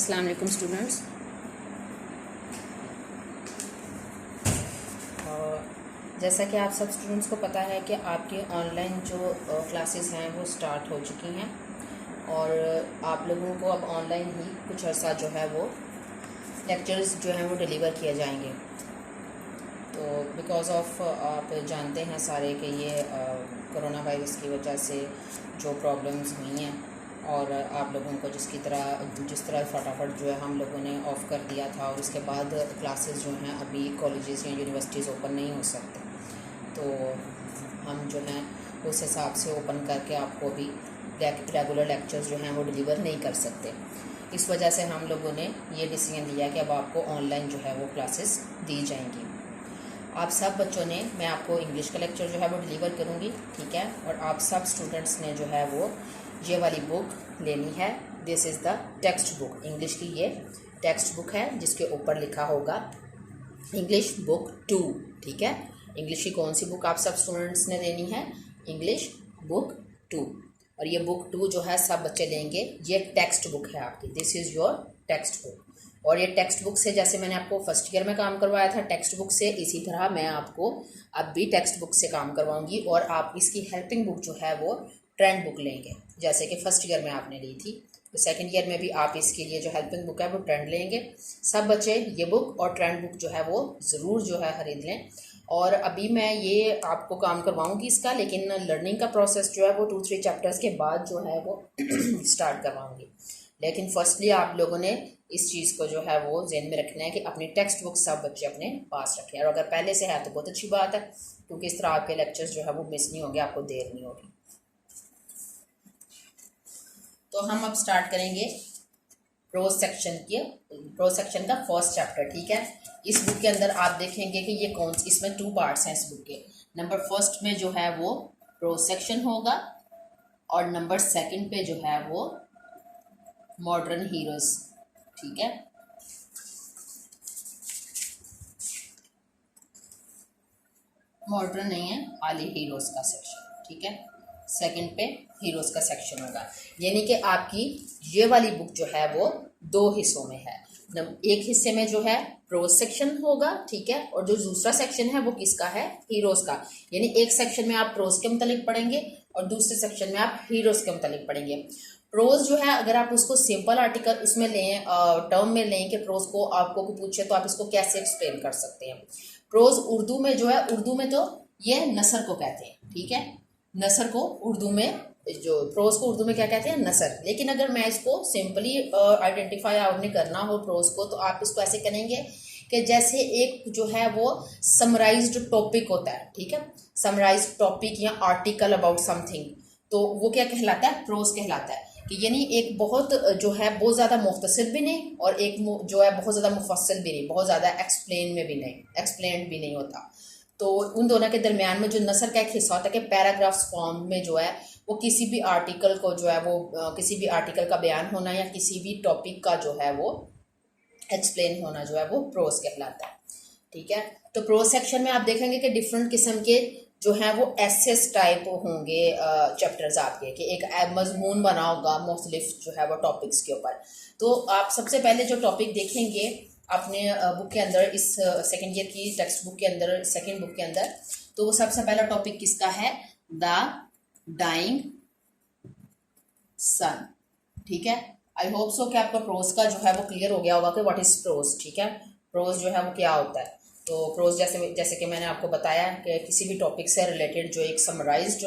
अस्सलाम वालेकुम स्टूडेंट्स। जैसा कि आप सब स्टूडेंट्स को पता है कि आपकी ऑनलाइन जो क्लासेस हैं वो स्टार्ट हो चुकी हैं और आप लोगों को अब ऑनलाइन ही कुछ अर्सा जो है वो लेक्चर्स जो हैं वो डिलीवर किए जाएंगे। तो बिकॉज़ ऑफ आप जानते हैं सारे कि ये कोरोना वायरस की वजह से जो प्रॉब्लम्स हुई हैं और आप लोगों को जिस तरह फटाफट जो है हम लोगों ने ऑफ़ कर दिया था और उसके बाद क्लासेस जो हैं अभी कॉलेजेस या यूनिवर्सिटीज़ ओपन नहीं हो सकते, तो हम जो हैं उस हिसाब से ओपन करके आपको भी रेगुलर लेक्चर्स जो हैं वो डिलीवर नहीं कर सकते। इस वजह से हम लोगों ने ये डिसीजन लिया कि अब आपको ऑनलाइन जो है वो क्लासेस दी जाएंगी। आप सब बच्चों ने, मैं आपको इंग्लिश का लेक्चर जो है वो डिलीवर करूँगी, ठीक है। और आप सब स्टूडेंट्स ने जो है वो ये वाली बुक लेनी है। This is the text book, English की ये टेक्स्ट बुक है जिसके ऊपर लिखा होगा इंग्लिश बुक 2, ठीक है। इंग्लिश की कौन सी बुक आप सब स्टूडेंट्स ने लेनी है? English book 2। और ये बुक 2 जो है सब बच्चे लेंगे। ये टेक्स्ट बुक है आपकी, this is your text book. और ये टेक्स्ट बुक से, जैसे मैंने आपको फर्स्ट ईयर में काम करवाया था टेक्स्ट बुक से, इसी तरह मैं आपको अब भी टेक्स्ट बुक से काम करवाऊंगी। और आप इसकी हेल्पिंग बुक जो है वो ट्रेंड बुक लेंगे, जैसे कि फर्स्ट ईयर में आपने ली थी, तो सेकंड ईयर में भी आप इसके लिए जो हेल्पिंग बुक है वो ट्रेंड लेंगे। सब बच्चे ये बुक और ट्रेंड बुक जो है वो ज़रूर जो है ख़रीद लें। और अभी मैं ये आपको काम करवाऊंगी इसका, लेकिन लर्निंग का प्रोसेस जो है वो 2-3 चैप्टर्स के बाद जो है वो स्टार्ट करवाऊंगी। लेकिन फर्स्टली आप लोगों ने इस चीज़ को जो है वो ज़हन में रखना है कि अपनी टेक्स्ट बुक सब बच्चे अपने पास रखें। और अगर पहले से है तो बहुत अच्छी बात है, क्योंकि इस तरह आपके लेक्चर्स जो है वो मिस नहीं होंगे, आपको देर नहीं होगी। तो हम अब स्टार्ट करेंगे प्रोज सेक्शन का फर्स्ट चैप्टर, ठीक है। इस बुक के अंदर आप देखेंगे कि ये इसमें 2 पार्ट्स हैं इस बुक के। नंबर फर्स्ट में जो है वो प्रोज सेक्शन होगा और नंबर सेकंड पे जो है वो मॉडर्न हीरोज, ठीक है। मॉडर्न नहीं है, खाली हीरोज का सेक्शन, ठीक है। सेकंड पे हीरोज का सेक्शन होगा, यानी कि आपकी ये वाली बुक जो है वो 2 हिस्सों में है। एक हिस्से में जो है प्रोज सेक्शन होगा, ठीक है, और जो दूसरा सेक्शन है वो किसका है? हीरोज का। यानी एक सेक्शन में आप प्रोज के मुतालिक पढ़ेंगे और दूसरे सेक्शन में आप हीरोज के मुतालिक पढ़ेंगे। प्रोज जो है अगर आप उसको सिंपल आर्टिकल उसमें लें, टर्म में लें कि प्रोज को आपको पूछे तो आप इसको कैसे एक्सप्लेन कर सकते हैं। प्रोज उर्दू में जो है, उर्दू में तो ये नसर को कहते हैं, ठीक है। नसर को उर्दू में, जो प्रोज को उर्दू में क्या कहते हैं? नसर। लेकिन अगर मैं इसको सिंपली आइडेंटिफाई आपने करना हो प्रोज को, तो आप इसको ऐसे करेंगे कि जैसे एक जो है वो समराइज्ड टॉपिक होता है, ठीक है। समराइज्ड टॉपिक या आर्टिकल अबाउट समथिंग, तो वो क्या कहलाता है? प्रोज कहलाता है। कि यानी एक बहुत जो है बहुत ज़्यादा मुख्तसर भी नहीं और एक जो है बहुत ज़्यादा मुफस्सल भी नहीं, बहुत ज़्यादा एक्सप्लेन्ड भी नहीं होता। तो उन दोनों के दरमियान में जो नसर का एक हिस्सा होता है कि पैराग्राफ्स फॉर्म में जो है वो किसी भी आर्टिकल को जो है वो किसी भी आर्टिकल का बयान होना या किसी भी टॉपिक का जो है वो एक्सप्लेन होना जो है वो प्रोज कहलाता है, ठीक है। तो प्रोज सेक्शन में आप देखेंगे कि डिफरेंट किस्म के जो हैं वो एसेस टाइप होंगे चैप्टर्स आपके, कि एक मजमून बना होगा मुख्तलिफ जो है वो टॉपिक्स के ऊपर। तो आप सबसे पहले जो टॉपिक देखेंगे अपने बुक के अंदर, इस सेकेंड ईयर की टेक्स्ट बुक के अंदर, सेकेंड बुक के अंदर, तो वो सबसे पहला टॉपिक किसका है? द डाइंग सन, ठीक है। आई होप सो कि आपका प्रोज का जो है वो क्लियर हो गया होगा कि व्हाट इज प्रोज, ठीक है। प्रोज जो है वो क्या होता है? तो प्रोज जैसे कि मैंने आपको बताया कि किसी भी टॉपिक से रिलेटेड जो एक समराइज्ड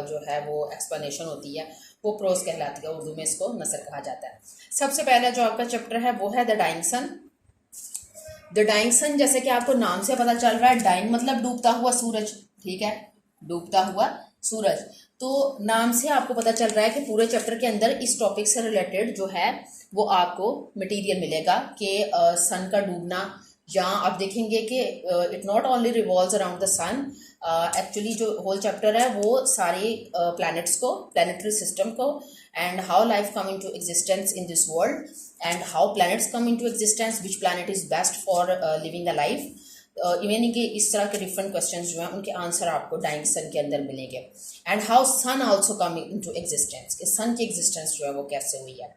जो है वो एक्सप्लेनेशन होती है वो प्रोज कहलाती है। उर्दू में इसको नसर कहा जाता है। सबसे पहला जो आपका चैप्टर है वो है the dying sun. The dying sun, जैसे कि आपको नाम से पता चल रहा है, डाइंग मतलब डूबता हुआ सूरज, ठीक है, डूबता हुआ सूरज। तो नाम से आपको पता चल रहा है कि पूरे चैप्टर के अंदर इस टॉपिक से रिलेटेड जो है वो आपको मटेरियल मिलेगा कि सन का डूबना, या आप देखेंगे कि it not only revolves around the sun, actually जो होल चैप्टर है वो सारे प्लैनेट्स को, प्लैनेटरी सिस्टम को, and how life come into existence in this world, and how planets come into existence, which planet is best for living the life. Even कि इस तरह के डिफरेंट क्वेश्चंस जो हैं उनके आंसर आपको डाइंग सन के अंदर मिलेंगे। And how sun also come into existence, कि सन की एग्जिस्टेंस जो है वो कैसे हुई है।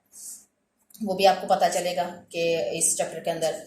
वो भी आपको पता चलेगा कि इस चैप्टर के अंदर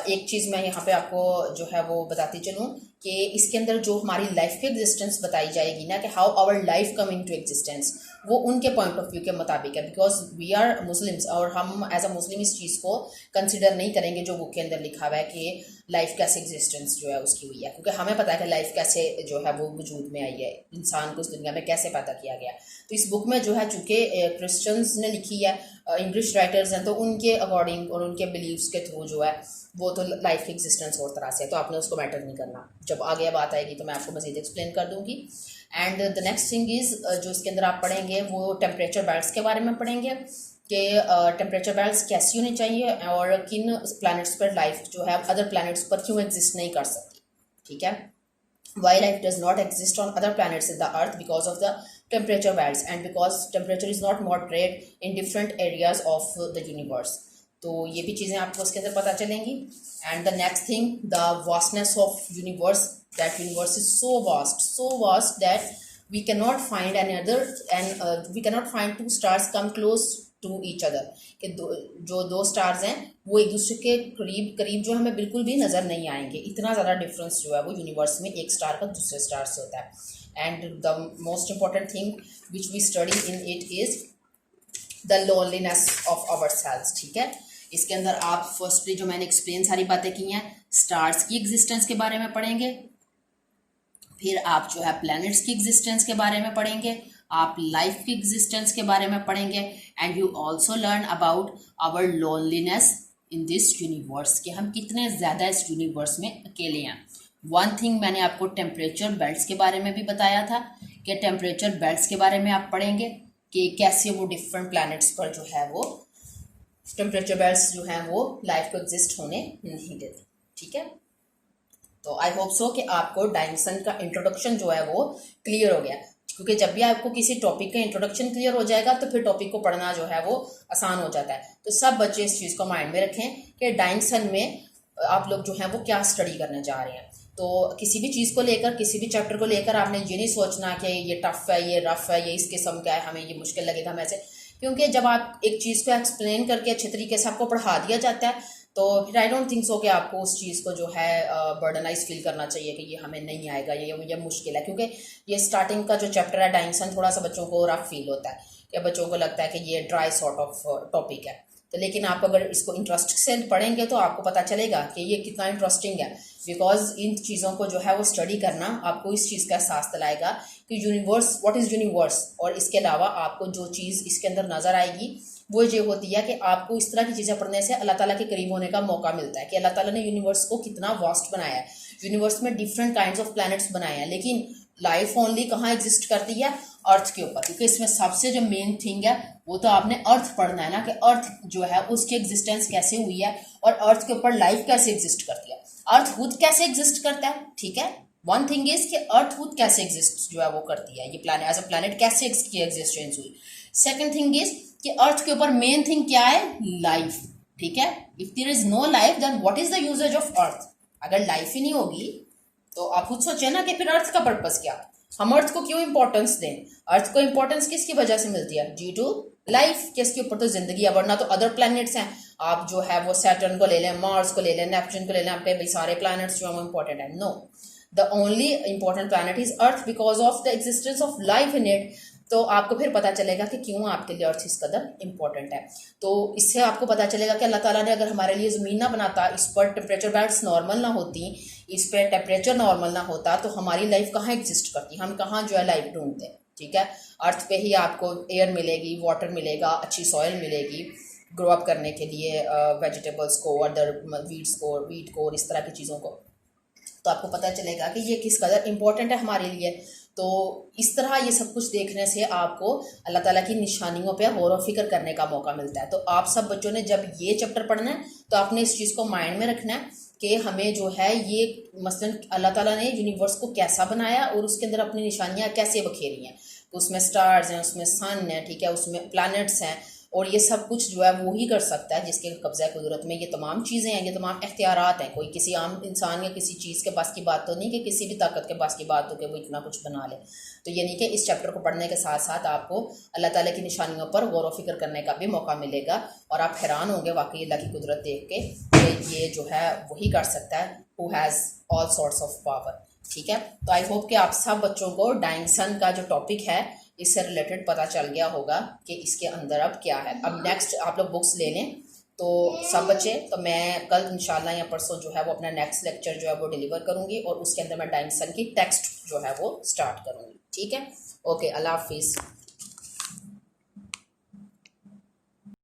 एक चीज़ मैं यहाँ पे आपको जो है वो बताती चलूँ कि इसके अंदर जो हमारी लाइफ की एग्जिस्टेंस बताई जाएगी ना, कि how our life come into existence, वो उनके पॉइंट ऑफ व्यू के मुताबिक है, बिकॉज वी आर मुस्लिम्स और हम एज अ मुस्लिम इस चीज़ को कंसिडर नहीं करेंगे जो बुक के अंदर लिखा हुआ है कि लाइफ कैसे एग्जिस्टेंस जो है उसकी हुई है, क्योंकि हमें पता है कि लाइफ कैसे जो है वो वजूद में आई है, इंसान को इस दुनिया में कैसे पैदा किया गया। तो इस बुक में जो है चूँकि क्रिश्चियंस ने लिखी है, इंग्लिश राइटर्स हैं, तो उनके अकॉर्डिंग और उनके बिलीव्स के थ्रू जो है वो तो लाइफ की एग्जिस्टेंस और तरह से है, तो आपने उसको मैटर नहीं करना। जब आगे बात आएगी तो मैं आपको मज़ीद एक्सप्लेन कर दूंगी। And the next thing is जो इसके अंदर आप पढ़ेंगे वो टेम्परेचर बेल्ट्स के बारे में पढ़ेंगे कि टेम्परेचर बेल्ट्स कैसी होनी चाहिए और किन प्लैनेट्स पर लाइफ जो है अदर प्लैनेट्स पर क्यों एग्जिस्ट नहीं कर सकती। ठीक है, why life does not exist on other planets in the earth because of the temperature belts and because temperature is not moderate in different areas of the universe। तो ये भी चीज़ें आपको उसके अंदर पता चलेंगी। And the next thing, the vastness of universe, that universe is so vast that we cannot find any other and we cannot find two stars come close to each other, कि जो दो स्टार्स हैं वो एक दूसरे के करीब जो हमें बिल्कुल भी नज़र नहीं आएंगे, इतना ज़्यादा डिफरेंस जो है वो यूनिवर्स में एक स्टार का दूसरे स्टार से होता है। And the most important thing which we study in it is the loneliness of our selves. ठीक है, इसके अंदर आप फर्स्टली जो मैंने एक्सप्लेन सारी बातें की हैं, स्टार्स की एग्जिस्टेंस के बारे में पढ़ेंगे, फिर आप जो है प्लैनेट्स की एग्जिस्टेंस के बारे में पढ़ेंगे, आप लाइफ की एग्जिस्टेंस के बारे में पढ़ेंगे, and you also learn about our loneliness in this universe, कि हम कितने ज़्यादा इस यूनिवर्स में अकेले हैं। वन थिंग मैंने आपको टेम्परेचर बेल्ट्स के बारे में भी बताया था कि टेम्परेचर बेल्ट्स के बारे में आप पढ़ेंगे कि कैसे वो डिफरेंट प्लैनेट्स पर जो है वो टेम्परेचर बेल्ट्स जो हैं वो लाइफ को एग्जिस्ट होने नहीं देते। ठीक है, तो आई होप सो कि आपको डायमेंशन का इंट्रोडक्शन जो है वो क्लियर हो गया, क्योंकि जब भी आपको किसी टॉपिक का इंट्रोडक्शन क्लियर हो जाएगा तो फिर टॉपिक को पढ़ना जो है वो आसान हो जाता है। तो सब बच्चे इस चीज़ को माइंड में रखें कि डायमेंशन में आप लोग जो हैं वो क्या स्टडी करने जा रहे हैं। तो किसी भी चीज़ को लेकर, किसी भी चैप्टर को लेकर आपने ये नहीं सोचना कि ये टफ है, ये रफ है, ये इस किस्म का है, हमें ये मुश्किल लगेगा हमें ऐसे, क्योंकि जब आप एक चीज़ को एक्सप्लेन करके अच्छे तरीके से आपको पढ़ा दिया जाता है तो फिर आई डोंट थिंक सो कि आपको उस चीज़ को जो है बर्डनाइज फील करना चाहिए कि ये हमें नहीं आएगा, ये मुश्किल है, क्योंकि ये स्टार्टिंग का जो चैप्टर है डायमेंशन थोड़ा सा बच्चों को रफ फील होता है कि बच्चों को लगता है कि ये ड्राई सॉर्ट ऑफ टॉपिक है। तो लेकिन आप अगर इसको इंटरेस्ट से पढ़ेंगे तो आपको पता चलेगा कि ये कितना इंटरेस्टिंग है, बिकॉज इन चीज़ों को जो है वो स्टडी करना आपको इस चीज़ का एहसास दिलाएगा कि यूनिवर्स, व्हाट इज़ यूनिवर्स, और इसके अलावा आपको जो चीज़ इसके अंदर नज़र आएगी वो ये होती है कि आपको इस तरह की चीज़ें पढ़ने से अल्लाह ताला के करीब होने का मौका मिलता है कि अल्लाह ताला ने यूनिवर्स को कितना वास्ट बनाया है, यूनिवर्स में डिफरेंट काइंड्स ऑफ प्लैनेट्स बनाए हैं, लेकिन लाइफ ओनली कहाँ एग्जिस्ट करती है, अर्थ के ऊपर, क्योंकि इसमें सबसे जो मेन थिंग है वो तो आपने अर्थ पढ़ना है ना, कि अर्थ जो है उसकी एग्जिस्टेंस कैसे हुई है और अर्थ के ऊपर लाइफ कैसे एग्जिस्ट करती है, अर्थ खुद कैसे एग्जिस्ट करता है। ठीक है, वन थिंग इज कि अर्थ खुद कैसे एग्जिस्ट जो है वो करती है, ये प्लैनेट एज अ प्लैनेट कैसे इसकी एग्जिस्टेंस हुई। सेकंड थिंग इज कि अर्थ के ऊपर मेन थिंग क्या है, लाइफ। ठीक है, if there is no life then what is the uses of earth. अगर लाइफ ही नहीं होगी तो आप खुद सोचे ना कि फिर अर्थ का पर्पस क्या, हम अर्थ को क्यों इंपॉर्टेंस दें। अर्थ को इंपॉर्टेंस किसकी वजह से मिलती है, ड्यू टू लाइफ, कि इसके ऊपर तो जिंदगी है, वरना तो अदर प्लैनेट्स हैं, आप जो है वो सैटर्न को ले लें, मार्स को ले लें, नेपच्यून को ले लें, आप भाई सारे प्लैनेट्स जो है वो इंपॉर्टेंट है। No, the only important planet is earth because of the existence of life in it. तो आपको फिर पता चलेगा कि क्यों आपके लिए अर्थ इस कदर इंपॉर्टेंट है। तो इससे आपको पता चलेगा कि अल्लाह ताला ने अगर हमारे लिए ज़मीन ना बनाता, इस पर टेम्परेचर बैंड्स नॉर्मल ना होती, इस पर टेम्परेचर नॉर्मल ना होता, तो हमारी लाइफ कहाँ एग्जिस्ट करती, हम कहाँ जो है लाइफ ढूंढते। ठीक है, अर्थ पे ही आपको एयर मिलेगी, वाटर मिलेगा, अच्छी सॉइल मिलेगी ग्रो अप करने के लिए, वेजिटेबल्स को, अदर वीट को और इस तरह की चीज़ों को। तो आपको पता चलेगा कि ये किस कदर इम्पोर्टेंट है हमारे लिए। तो इस तरह ये सब कुछ देखने से आपको अल्लाह ताला की निशानियों पे गौर व फिक्र करने का मौका मिलता है। तो आप सब बच्चों ने जब ये चैप्टर पढ़ना है तो आपने इस चीज़ को माइंड में रखना है कि हमें जो है ये मसलन अल्लाह ताला ने यूनिवर्स को कैसा बनाया और उसके अंदर अपनी निशानियाँ कैसे बखेरी हैं। तो उसमें स्टार्स हैं, उसमें सन है, ठीक है, उसमें प्लैनेट्स हैं और ये सब कुछ जो है वो ही कर सकता है जिसके कब्ज़ा कुदरत में ये तमाम चीज़ें हैं, ये तमाम इख्तियारात हैं। कोई किसी आम इंसान या किसी चीज़ के बस की बात तो नहीं कि किसी भी ताकत के बस की बात हो कि वो इतना कुछ बना ले। तो ये नहीं कि इस चैप्टर को पढ़ने के साथ साथ आपको अल्लाह ताला की निशानियों पर गौर व फिक्र करने का भी मौका मिलेगा और आप हैरान होंगे वाकई अल्लाह की कुदरत देख के कि ये जो है वही कर सकता है who has all sorts of power. ठीक है, तो आई होप कि आप सब बच्चों को डाइंग सन का जो टॉपिक है इससे रिलेटेड पता चल गया होगा कि इसके अंदर अब क्या है। अब नेक्स्ट आप लोग बुक्स ले लें तो सब बच्चे, तो मैं कल इंशाल्लाह या परसों जो है वो अपना नेक्स्ट लेक्चर जो है वो डिलीवर करूँगी और उसके अंदर मैं डाइंग सन की टेक्स्ट जो है वो स्टार्ट करूँगी। ठीक है, ओके, अल्लाह हाफिज़।